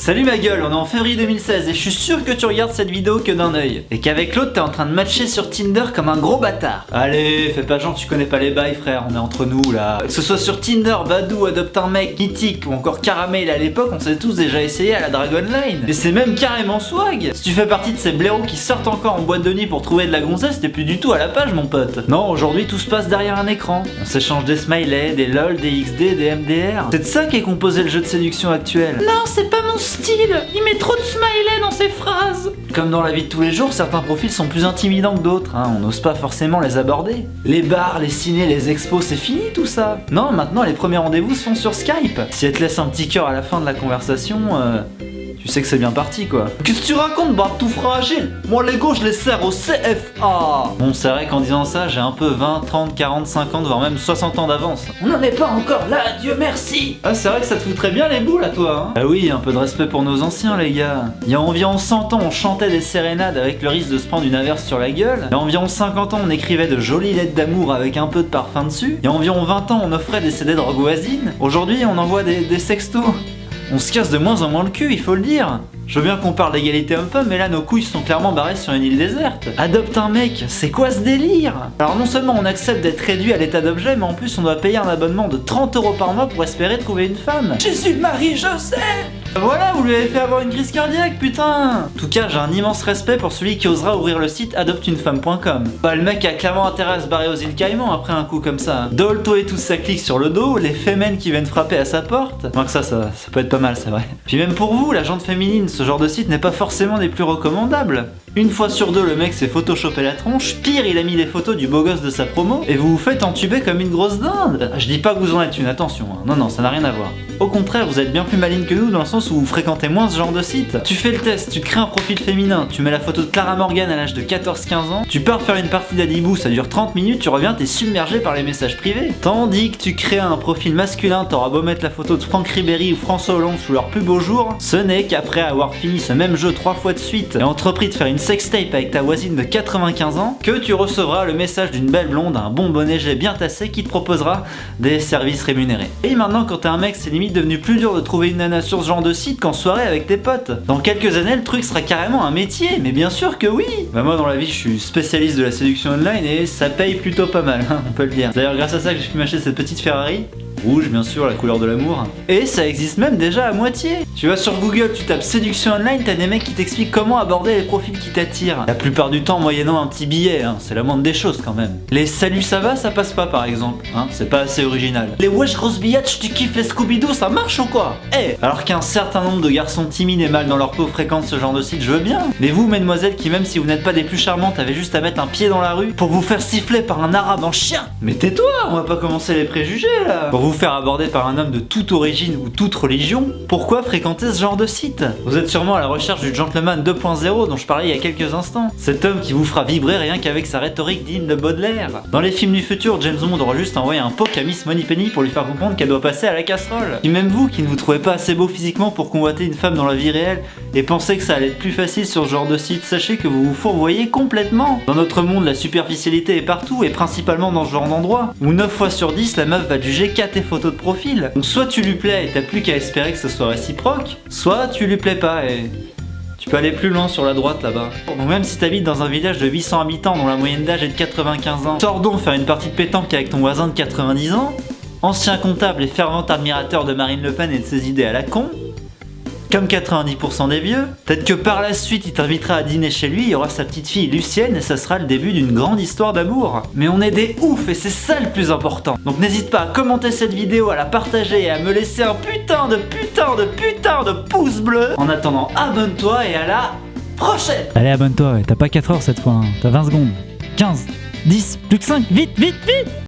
Salut ma gueule, on est en février 2016 et je suis sûr que tu regardes cette vidéo que d'un œil. Et qu'avec l'autre t'es en train de matcher sur Tinder comme un gros bâtard. Allez, fais pas genre tu connais pas les bails frère, on est entre nous là. Que ce soit sur Tinder, Badoo, Adopte un mec, Mythique ou encore Caramel à l'époque, on s'est tous déjà essayé à la Dragonline. Et c'est même carrément swag. Si tu fais partie de ces blaireaux qui sortent encore en boîte de nuit pour trouver de la gonzesse, t'es plus du tout à la page mon pote. Non, aujourd'hui tout se passe derrière un écran. On s'échange des smileys, des lol, des XD, des MDR. C'est de ça qu'est composé le jeu de séduction actuel. Non, c'est pas mon style. Il met trop de smiley dans ses phrases. Comme dans la vie de tous les jours, certains profils sont plus intimidants que d'autres, hein. On n'ose pas forcément les aborder. Les bars, les ciné, les expos, c'est fini tout ça. Non, maintenant les premiers rendez-vous se font sur Skype. Si elle te laisse un petit cœur à la fin de la conversation, tu sais que c'est bien parti quoi. Qu'est-ce que tu racontes, bah tout fragile? Moi les gars je les sers au CFA. Bon c'est vrai qu'en disant ça j'ai un peu 20, 30, 40, 50 voire même 60 ans d'avance. On n'en est pas encore là, Dieu merci. Ah c'est vrai que ça te foutrait bien les boules à toi hein. Ah oui, un peu de respect pour nos anciens les gars. Il y a environ 100 ans on chantait des sérénades avec le risque de se prendre une averse sur la gueule. Il y a environ 50 ans on écrivait de jolies lettres d'amour avec un peu de parfum dessus. Il y a environ 20 ans on offrait des CD de rock voisine. Aujourd'hui on envoie des sextos. On se casse de moins en moins le cul, il faut le dire. Je veux bien qu'on parle d'égalité homme-femme, mais là nos couilles sont clairement barrées sur une île déserte. Adopte un mec, c'est quoi ce délire? Alors non seulement on accepte d'être réduit à l'état d'objet, mais en plus on doit payer un abonnement de 30 € par mois pour espérer trouver une femme. Jésus, Marie, Joseph. Voilà, vous lui avez fait avoir une crise cardiaque, putain. En tout cas, j'ai un immense respect pour celui qui osera ouvrir le site adopteunefemme.com. Bah le mec a clairement intérêt à se barrer aux îles Caïmans après un coup comme ça. Dolto et toute sa clique sur le dos, les fémènes qui viennent frapper à sa porte. Enfin que ça peut être pas mal, c'est vrai. Puis même pour vous, la jante féminine, ce genre de site n'est pas forcément des plus recommandables. Une fois sur deux, le mec s'est photoshopé la tronche, pire, il a mis des photos du beau gosse de sa promo, et vous vous faites entuber comme une grosse dinde. Je dis pas que vous en êtes une, attention, hein. Non, ça n'a rien à voir. Au contraire, vous êtes bien plus maligne que nous dans le sens où vous fréquentez moins ce genre de site. Tu fais le test, tu te crées un profil féminin, tu mets la photo de Clara Morgan à l'âge de 14-15 ans, tu pars faire une partie d'Adibou, ça dure 30 minutes, tu reviens, t'es submergé par les messages privés. Tandis que tu crées un profil masculin, t'auras beau mettre la photo de Franck Ribéry ou François Hollande sous leur plus beau jour, ce n'est qu'après avoir fini ce même jeu 3 fois de suite et entrepris de faire une sextape avec ta voisine de 95 ans, que tu recevras le message d'une belle blonde, un bon bonnet jet bien tassé qui te proposera des services rémunérés. Et maintenant quand t'es un mec, c'est limite devenu plus dur de trouver une nana sur ce genre de site qu'en soirée avec tes potes. Dans quelques années, le truc sera carrément un métier, mais bien sûr que oui. Bah moi dans la vie, je suis spécialiste de la séduction online et ça paye plutôt pas mal, hein, on peut le dire. D'ailleurs grâce à ça que j'ai pu m'acheter cette petite Ferrari. Rouge bien sûr, la couleur de l'amour. Et ça existe même déjà à moitié. Tu vas sur Google, tu tapes séduction online, t'as des mecs qui t'expliquent comment aborder les profils qui t'attirent. La plupart du temps moyennant un petit billet, hein, c'est la moindre des choses quand même. Les salut ça va, ça passe pas par exemple, hein, c'est pas assez original. Les wesh grosse billette, tu kiffes les Scooby-Doo, ça marche ou quoi? Alors qu'un certain nombre de garçons timides et mal dans leur peau fréquentent ce genre de site, je veux bien. Mais vous mesdemoiselles qui même si vous n'êtes pas des plus charmantes, avez juste à mettre un pied dans la rue pour vous faire siffler par un arabe en chien. Mais tais-toi, on va pas commencer les préjugés là. Pour vous faire aborder par un homme de toute origine ou toute religion, pourquoi fréquenter ce genre de site? Vous êtes sûrement à la recherche du gentleman 2.0 dont je parlais il y a quelques instants. Cet homme qui vous fera vibrer rien qu'avec sa rhétorique digne de Baudelaire. Dans les films du futur, James Bond aura juste envoyé un poke à Miss Moneypenny pour lui faire comprendre qu'elle doit passer à la casserole. Et même vous qui ne vous trouvez pas assez beau physiquement pour convoiter une femme dans la vie réelle et pensez que ça allait être plus facile sur ce genre de site, sachez que vous vous fourvoyez complètement. Dans notre monde, la superficialité est partout et principalement dans ce genre d'endroit où 9 fois sur 10, la meuf va juger qu'à tes photos de profil. Donc soit tu lui plais et t'as plus qu'à espérer que ce soit réciproque, soit tu lui plais pas et tu peux aller plus loin sur la droite là-bas. Donc même si t'habites dans un village de 800 habitants dont la moyenne d'âge est de 95 ans, sors donc faire une partie de pétanque avec ton voisin de 90 ans, ancien comptable et fervent admirateur de Marine Le Pen et de ses idées à la con, comme 90% des vieux. Peut-être que par la suite il t'invitera à dîner chez lui, il y aura sa petite fille Lucienne et ça sera le début d'une grande histoire d'amour. Mais on est des oufs et c'est ça le plus important. Donc n'hésite pas à commenter cette vidéo, à la partager et à me laisser un putain de pouce bleu. En attendant, abonne-toi et à la prochaine. Allez abonne-toi, ouais. T'as pas 4 heures cette fois, hein. T'as 20 secondes. 15, 10, plus que 5, vite